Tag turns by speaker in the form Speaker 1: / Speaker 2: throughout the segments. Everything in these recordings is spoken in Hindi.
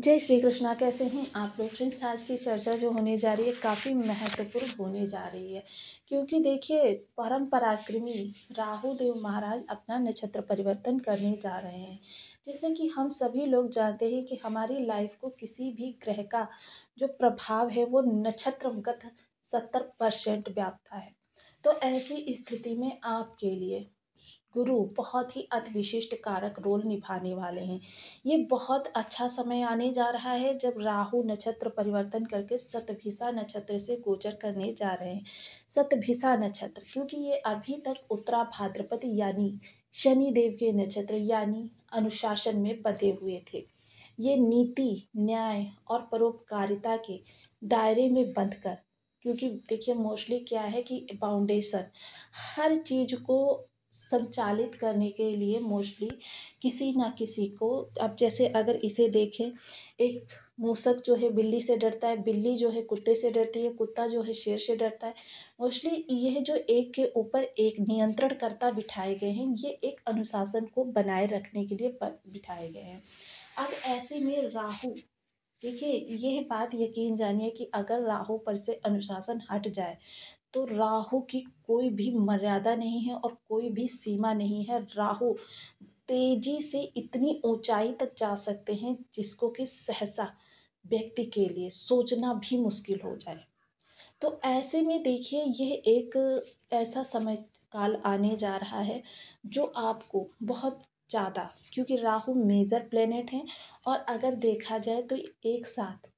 Speaker 1: जय श्री कृष्णा। कैसे हैं आप लोग फ्रेंड्स। आज की चर्चा जो होने जा रही है काफ़ी महत्वपूर्ण होने जा रही है, क्योंकि देखिए परम पराक्रमी राहु देव महाराज अपना नक्षत्र परिवर्तन करने जा रहे हैं। जैसे कि हम सभी लोग जानते हैं कि हमारी लाइफ को किसी भी ग्रह का जो प्रभाव है वो नक्षत्रगत 70% व्यापता है। तो ऐसी स्थिति में आपके लिए गुरु बहुत ही अति विशिष्ट कारक रोल निभाने वाले हैं। ये बहुत अच्छा समय आने जा रहा है जब राहु नक्षत्र परिवर्तन करके शतभिषा नक्षत्र से गोचर करने जा रहे हैं। शतभिषा नक्षत्र क्योंकि ये अभी तक उत्तरा भाद्रपद यानी शनि देव के नक्षत्र यानी अनुशासन में बंधे हुए थे। ये नीति न्याय और परोपकारिता के दायरे में बंध कर, क्योंकि देखिए मोस्टली क्या है कि फाउंडेशन हर चीज़ को संचालित करने के लिए मोस्टली किसी ना किसी को, अब जैसे अगर इसे देखें, एक मूसक जो है बिल्ली से डरता है, बिल्ली जो है कुत्ते से डरती है, कुत्ता जो है शेर से डरता है। मोस्टली यह जो एक के ऊपर एक नियंत्रणकर्ता बिठाए गए हैं, ये एक अनुशासन को बनाए रखने के लिए बिठाए गए हैं। अब ऐसे में राहु, देखिए यह बात यकीन जानिए कि अगर राहु पर से अनुशासन हट जाए तो राहु की कोई भी मर्यादा नहीं है और कोई भी सीमा नहीं है। राहु तेजी से इतनी ऊंचाई तक जा सकते हैं जिसको कि सहसा व्यक्ति के लिए सोचना भी मुश्किल हो जाए। तो ऐसे में देखिए यह एक ऐसा समय काल आने जा रहा है जो आपको बहुत ज़्यादा, क्योंकि राहु मेजर प्लेनेट हैं और अगर देखा जाए तो एक साथ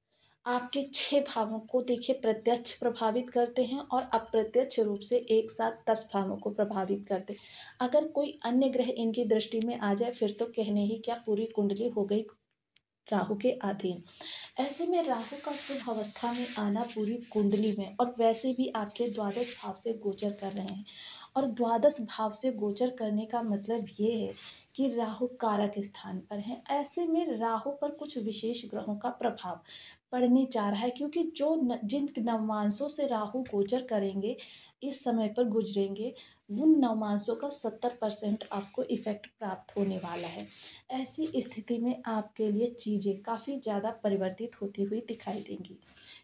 Speaker 1: आपके 6 भावों को देखिए प्रत्यक्ष प्रभावित करते हैं और अप्रत्यक्ष रूप से एक साथ 10 भावों को प्रभावित करते हैं। अगर कोई अन्य ग्रह इनकी दृष्टि में आ जाए फिर तो कहने ही क्या, पूरी कुंडली हो गई राहु के अधीन। ऐसे में राहु का शुभ अवस्था में आना पूरी कुंडली में, और वैसे भी आपके द्वादश भाव से गोचर कर रहे हैं, और द्वादश भाव से गोचर करने का मतलब ये है कि राहु कारक स्थान पर है। ऐसे में राहु पर कुछ विशेष ग्रहों का प्रभाव पड़ने जा रहा है, क्योंकि जिन नवमांसों से राहु गोचर करेंगे इस समय पर गुजरेंगे, उन नवमांसों का 70% आपको इफेक्ट प्राप्त होने वाला है। ऐसी स्थिति में आपके लिए चीज़ें काफ़ी ज़्यादा परिवर्तित होती हुई दिखाई देंगी,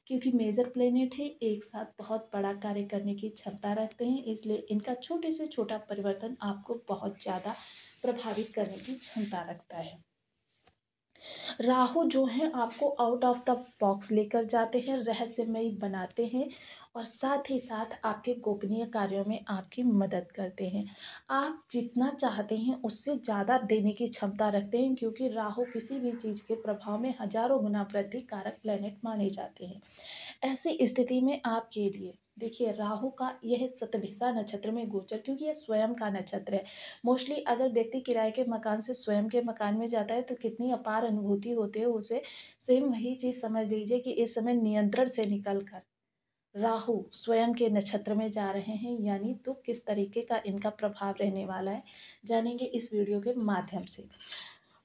Speaker 1: क्योंकि मेजर प्लेनेट है, एक साथ बहुत बड़ा कार्य करने की क्षमता रखते हैं, इसलिए इनका छोटे से छोटा परिवर्तन आपको बहुत ज़्यादा प्रभावित करने की क्षमता रखता है। राहु जो है आपको आउट ऑफ द बॉक्स लेकर जाते हैं, रहस्यमयी बनाते हैं और साथ ही साथ आपके गोपनीय कार्यों में आपकी मदद करते हैं। आप जितना चाहते हैं उससे ज़्यादा देने की क्षमता रखते हैं, क्योंकि राहु किसी भी चीज़ के प्रभाव में हजारों गुना वृद्धि कारक प्लैनेट माने जाते हैं। ऐसी स्थिति में आपके लिए देखिए राहु का यह शतभिषा नक्षत्र में गोचर, क्योंकि यह स्वयं का नक्षत्र है। मोस्टली अगर व्यक्ति किराए के मकान से स्वयं के मकान में जाता है तो कितनी अपार अनुभूति होती है उसे। सेम वही चीज़ समझ लीजिए कि इस समय नियंत्रण से निकल कर राहु स्वयं के नक्षत्र में जा रहे हैं, यानी तो किस तरीके का इनका प्रभाव रहने वाला है जानेंगे इस वीडियो के माध्यम से।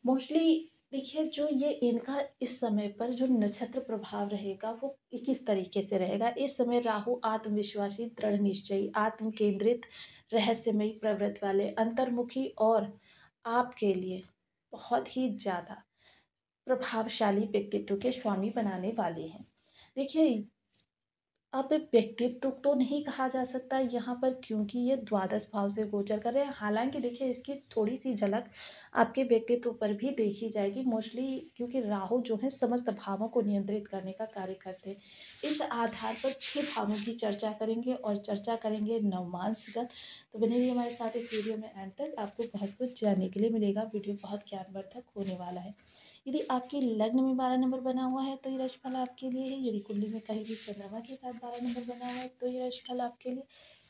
Speaker 1: मोस्टली देखिए जो ये इनका इस समय पर जो नक्षत्र प्रभाव रहेगा वो किस तरीके से रहेगा। इस समय राहु आत्मविश्वासी, दृढ़ निश्चयी, आत्म केंद्रित, रहस्यमयी प्रवृत्ति वाले, अंतर्मुखी और आपके लिए बहुत ही ज़्यादा प्रभावशाली व्यक्तित्व के स्वामी बनाने वाले हैं। देखिए अब व्यक्तित्व तो नहीं कहा जा सकता यहाँ पर, क्योंकि ये द्वादश भाव से गोचर कर रहे हैं। हालांकि देखिए इसकी थोड़ी सी झलक आपके व्यक्तित्व पर भी देखी जाएगी मोस्टली, क्योंकि राहु जो है समस्त भावों को नियंत्रित करने का कार्य करते हैं। इस आधार पर 6 भावों की चर्चा करेंगे और चर्चा करेंगे नवमांसगत। तो बने रहिए हमारे साथ इस वीडियो में एंड तक, आपको बहुत कुछ जानने के लिए मिलेगा। वीडियो बहुत ज्ञानवर्धक होने वाला है। यदि आपके लग्न में 12 नंबर बना हुआ है तो ये राशिफल आपके लिए है। यदि कुंडली में कहीं भी चंद्रमा के साथ 12 नंबर बना हुआ है तो ये राशिफल आपके लिए।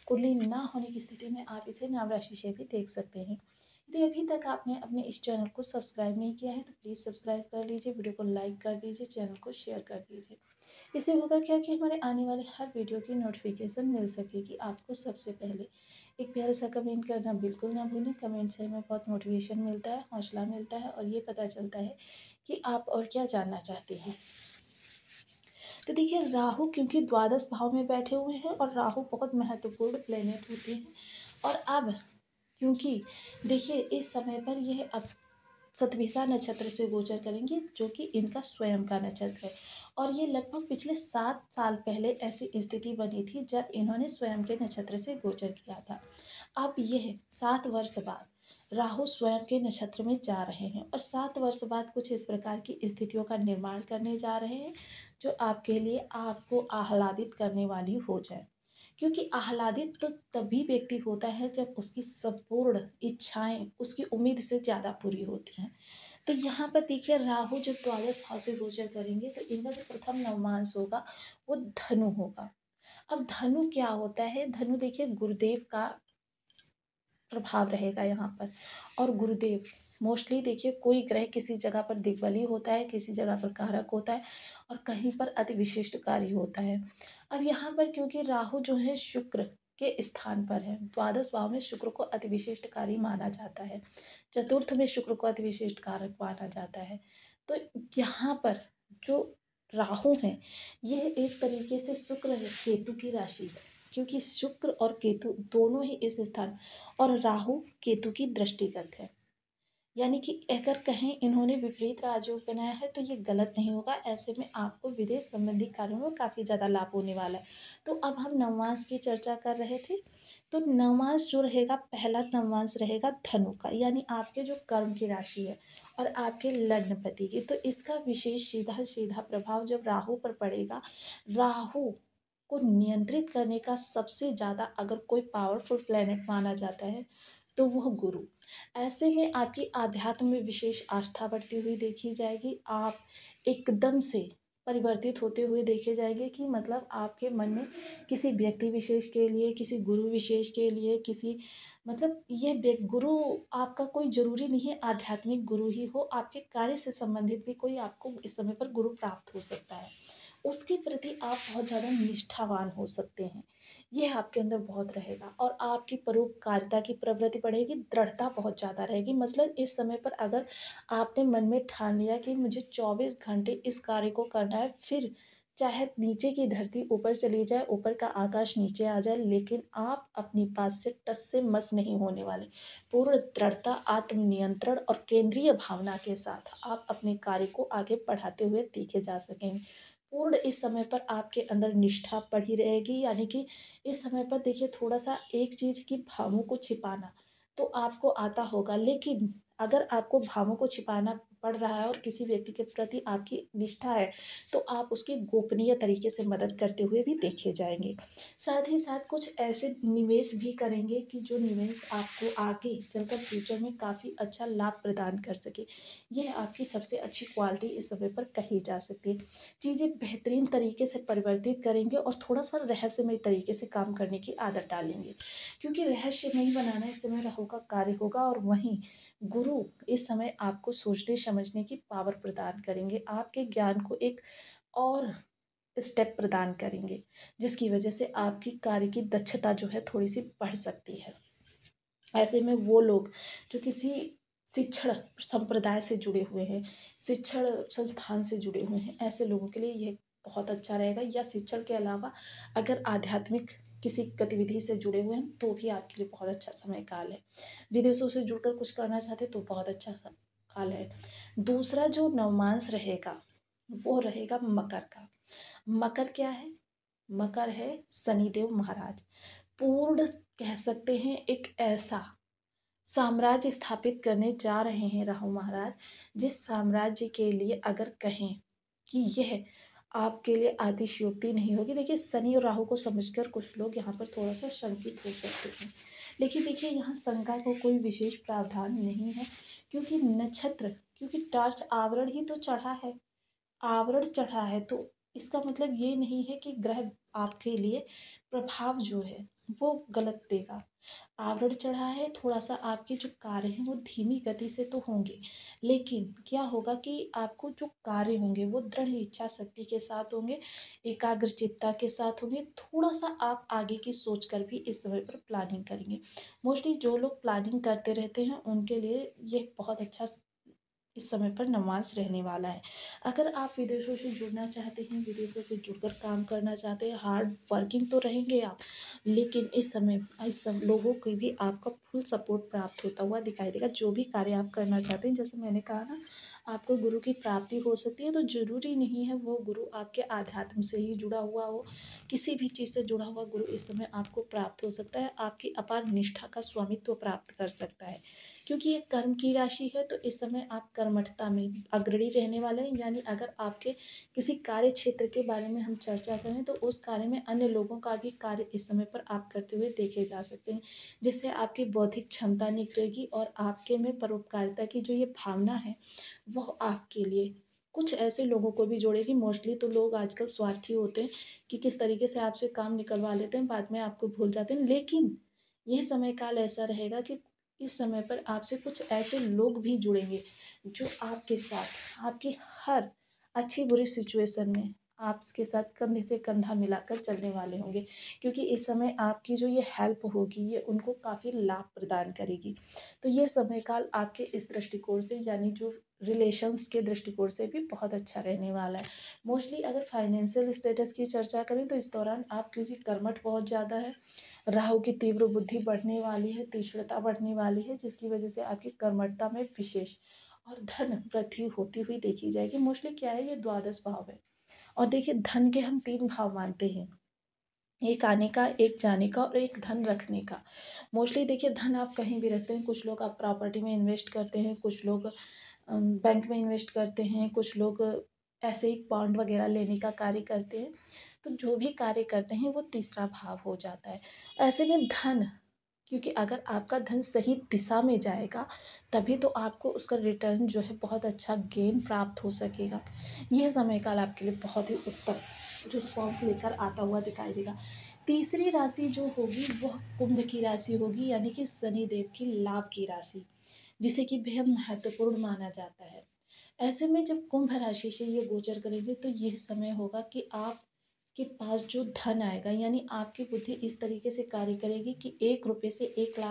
Speaker 1: कुंडली ना होने की स्थिति में आप इसे नाम राशि से भी देख सकते हैं। यदि अभी तक आपने अपने इस चैनल को सब्सक्राइब नहीं किया है तो प्लीज़ सब्सक्राइब कर लीजिए, वीडियो को लाइक कर दीजिए, चैनल को शेयर कर दीजिए। इससे होगा क्या कि हमारे आने वाले हर वीडियो की नोटिफिकेशन मिल सकेगी आपको सबसे पहले। एक प्यारा सा कमेंट करना बिल्कुल ना भूलें। कमेंट से हमें बहुत मोटिवेशन मिलता है, हौसला मिलता है और ये पता चलता है कि आप और क्या जानना चाहते हैं। तो देखिए राहु क्योंकि द्वादश भाव में बैठे हुए हैं और राहु बहुत महत्वपूर्ण प्लेनेट होते हैं, और अब क्योंकि देखिए इस समय पर यह अब शतभिषा नक्षत्र से गोचर करेंगे, जो कि इनका स्वयं का नक्षत्र है। और ये लगभग पिछले 7 साल पहले ऐसी स्थिति बनी थी जब इन्होंने स्वयं के नक्षत्र से गोचर किया था। अब यह 7 वर्ष बाद राहु स्वयं के नक्षत्र में जा रहे हैं और 7 वर्ष बाद कुछ इस प्रकार की स्थितियों का निर्माण करने जा रहे हैं जो आपके लिए आपको आह्लादित करने वाली हो जाए। क्योंकि आह्लादित तो तभी व्यक्ति होता है जब उसकी संपूर्ण इच्छाएं उसकी उम्मीद से ज़्यादा पूरी होती हैं। तो यहाँ पर देखिए राहु जब द्वादश भाव से गोचर करेंगे तो इनका जो प्रथम नवमांश होगा वो धनु होगा। अब धनु क्या होता है? धनु देखिए गुरुदेव का प्रभाव रहेगा यहाँ पर। और गुरुदेव मोस्टली देखिए कोई ग्रह किसी जगह पर दिग्बली होता है, किसी जगह पर कारक होता है और कहीं पर अति विशिष्टकारी होता है। अब यहाँ पर क्योंकि राहु जो है शुक्र के स्थान पर है, द्वादश भाव में शुक्र को अति विशिष्टकारी माना जाता है, चतुर्थ में शुक्र को अति विशिष्ट कारक माना जाता है। तो यहाँ पर जो राहु हैं यह एक तरीके से शुक्र केतु की राशि है, क्योंकि शुक्र और केतु दोनों ही इस स्थान और राहु केतु की दृष्टिगत है। यानी कि अगर कहें इन्होंने विपरीत राजयोग बनाया है तो ये गलत नहीं होगा। ऐसे में आपको विदेश संबंधी कार्यों में काफ़ी ज़्यादा लाभ होने वाला है। तो अब हम नवमांश की चर्चा कर रहे थे। तो नवमांश जो रहेगा, पहला नवमांश रहेगा धनु का, यानी आपके जो कर्म की राशि है और आपके लग्नपति की। तो इसका विशेष सीधा सीधा प्रभाव जब राहु पर पड़ेगा, राहु को नियंत्रित करने का सबसे ज़्यादा अगर कोई पावरफुल प्लेनेट माना जाता है तो वह गुरु। ऐसे में आपकी आध्यात्म में विशेष आस्था बढ़ती हुई देखी जाएगी। आप एकदम से परिवर्तित होते हुए देखे जाएंगे कि मतलब आपके मन में किसी व्यक्ति विशेष के लिए, किसी गुरु विशेष के लिए, किसी मतलब ये गुरु आपका कोई ज़रूरी नहीं है आध्यात्मिक गुरु ही हो, आपके कार्य से संबंधित भी कोई आपको इस समय पर गुरु प्राप्त हो सकता है। उसके प्रति आप बहुत ज़्यादा निष्ठावान हो सकते हैं। यह आपके अंदर बहुत रहेगा और आपकी परोपकारिता की प्रवृत्ति बढ़ेगी, दृढ़ता बहुत ज़्यादा रहेगी। मसलन इस समय पर अगर आपने मन में ठान लिया कि मुझे 24 घंटे इस कार्य को करना है, फिर चाहे नीचे की धरती ऊपर चली जाए, ऊपर का आकाश नीचे आ जाए, लेकिन आप अपनी बात से टस से मस नहीं होने वाले। पूर्ण दृढ़ता, आत्मनियंत्रण और केंद्रीय भावना के साथ आप अपने कार्य को आगे बढ़ाते हुए देखे जा सकेंगे। पूर्ण इस समय पर आपके अंदर निष्ठा बढ़ी रहेगी। यानी कि इस समय पर देखिए थोड़ा सा एक चीज़ की भावों को छिपाना तो आपको आता होगा, लेकिन अगर आपको भावों को छिपाना पड़ रहा है और किसी व्यक्ति के प्रति आपकी निष्ठा है तो आप उसकी गोपनीय तरीके से मदद करते हुए भी देखे जाएंगे। साथ ही साथ कुछ ऐसे निवेश भी करेंगे कि जो निवेश आपको आगे चलकर फ्यूचर में काफ़ी अच्छा लाभ प्रदान कर सके। यह आपकी सबसे अच्छी क्वालिटी इस समय पर कही जा सकती है। चीज़ें बेहतरीन तरीके से परिवर्तित करेंगे और थोड़ा सा रहस्यमय तरीके से काम करने की आदत डालेंगे, क्योंकि रहस्यमय बनाना इस समय राहु का कार्य होगा। और वहीं गुरु इस समय आपको सोचने समझने की पावर प्रदान करेंगे, आपके ज्ञान को एक और स्टेप प्रदान करेंगे, जिसकी वजह से आपकी कार्य की दक्षता जो है थोड़ी सी बढ़ सकती है। ऐसे में वो लोग जो किसी शिक्षण संप्रदाय से जुड़े हुए हैं, शिक्षण संस्थान से जुड़े हुए हैं, ऐसे लोगों के लिए ये बहुत अच्छा रहेगा। या शिक्षण के अलावा अगर आध्यात्मिक किसी गतिविधि से जुड़े हुए हैं तो भी आपके लिए बहुत अच्छा समय काल है। विदेशों से जुड़कर कुछ करना चाहते तो बहुत अच्छा काल है। दूसरा जो नवमांश रहेगा वो रहेगा मकर का। मकर क्या है? मकर है शनिदेव महाराज। पूर्ण कह सकते हैं एक ऐसा साम्राज्य स्थापित करने जा रहे हैं राहु महाराज, जिस साम्राज्य के लिए अगर कहें कि यह आपके लिए अतिशयोक्ति नहीं होगी। देखिए शनि और राहु को समझकर कुछ लोग यहाँ पर थोड़ा सा शंकित हो सकते हैं, लेकिन देखिए यहाँ शंका को कोई विशेष प्रावधान नहीं है, क्योंकि नक्षत्र, क्योंकि टार्च आवरण ही तो चढ़ा है, आवरण चढ़ा है तो इसका मतलब ये नहीं है कि ग्रह आपके लिए प्रभाव जो है वो गलत देगा। आवरण चढ़ा है, थोड़ा सा आपके जो कार्य हैं वो धीमी गति से तो होंगे, लेकिन क्या होगा कि आपको जो कार्य होंगे वो दृढ़ इच्छा शक्ति के साथ होंगे, एकाग्रचित्ता के साथ होंगे। थोड़ा सा आप आगे की सोच कर भी इस समय पर प्लानिंग करेंगे। मोस्टली जो लोग प्लानिंग करते रहते हैं उनके लिए ये बहुत अच्छा इस समय पर नवांश रहने वाला है। अगर आप विदेशों से जुड़ना चाहते हैं, विदेशों से जुड़कर काम करना चाहते हैं, हार्ड वर्किंग तो रहेंगे आप, लेकिन इस समय इस सब लोगों को भी आपका फुल सपोर्ट प्राप्त होता हुआ दिखाई देगा। जो भी कार्य आप करना चाहते हैं, जैसे मैंने कहा ना, आपको गुरु की प्राप्ति हो सकती है, तो ज़रूरी नहीं है वो गुरु आपके आध्यात्म से ही जुड़ा हुआ हो, किसी भी चीज़ से जुड़ा हुआ गुरु इस समय आपको प्राप्त हो सकता है, आपकी अपार निष्ठा का स्वामित्व प्राप्त कर सकता है। क्योंकि ये कर्म की राशि है, तो इस समय आप कर्मठता में अग्रणी रहने वाले हैं। यानी अगर आपके किसी कार्य क्षेत्र के बारे में हम चर्चा करें, तो उस कार्य में अन्य लोगों का भी कार्य इस समय पर आप करते हुए देखे जा सकते हैं, जिससे आपकी बौद्धिक क्षमता निखरेगी और आपके में परोपकारिता की जो ये भावना है, वह आपके लिए कुछ ऐसे लोगों को भी जोड़ेगी। मोस्टली तो लोग आजकल स्वार्थी होते हैं कि किस तरीके से आपसे काम निकलवा लेते हैं, बाद में आपको भूल जाते हैं। लेकिन यह समय काल ऐसा रहेगा कि इस समय पर आपसे कुछ ऐसे लोग भी जुड़ेंगे जो आपके साथ आपकी हर अच्छी बुरी सिचुएशन में आपके साथ कंधे से कंधा मिलाकर चलने वाले होंगे, क्योंकि इस समय आपकी जो ये हेल्प होगी, ये उनको काफ़ी लाभ प्रदान करेगी। तो ये समय काल आपके इस दृष्टिकोण से, यानी जो रिलेशंस के दृष्टिकोण से भी बहुत अच्छा रहने वाला है। मोस्टली अगर फाइनेंशियल स्टेटस की चर्चा करें, तो इस दौरान आप, क्योंकि कर्मठ बहुत ज़्यादा है, राहु की तीव्र बुद्धि बढ़ने वाली है, तीक्ष्णता बढ़ने वाली है, जिसकी वजह से आपकी कर्मठता में विशेष और धन वृद्धि होती हुई देखी जाएगी। मोस्टली क्या है, ये द्वादश भाव है। और देखिए, धन के हम 3 भाव मानते हैं, एक आने का, एक जाने का और एक धन रखने का। मोस्टली देखिए, धन आप कहीं भी रखते हैं, कुछ लोग आप प्रॉपर्टी में इन्वेस्ट करते हैं, कुछ लोग बैंक में इन्वेस्ट करते हैं, कुछ लोग ऐसे ही बॉन्ड वगैरह लेने का कार्य करते हैं। तो जो भी कार्य करते हैं वो तीसरा भाव हो जाता है। ऐसे में धन, क्योंकि अगर आपका धन सही दिशा में जाएगा, तभी तो आपको उसका रिटर्न जो है बहुत अच्छा गेन प्राप्त हो सकेगा। यह समय काल आपके लिए बहुत ही उत्तम रिस्पॉन्स लेकर आता हुआ दिखाई देगा। तीसरी राशि जो होगी वह कुंभ की राशि होगी, यानी कि शनिदेव की लाभ की राशि, जिसे कि बेहद महत्वपूर्ण माना जाता है। ऐसे में जब कुंभ राशि से ये गोचर करेंगे, तो यह समय होगा कि आप के पास जो धन आएगा, यानी आपकी बुद्धि इस तरीके से कार्य करेगी कि 1 रुपये से 1 लाख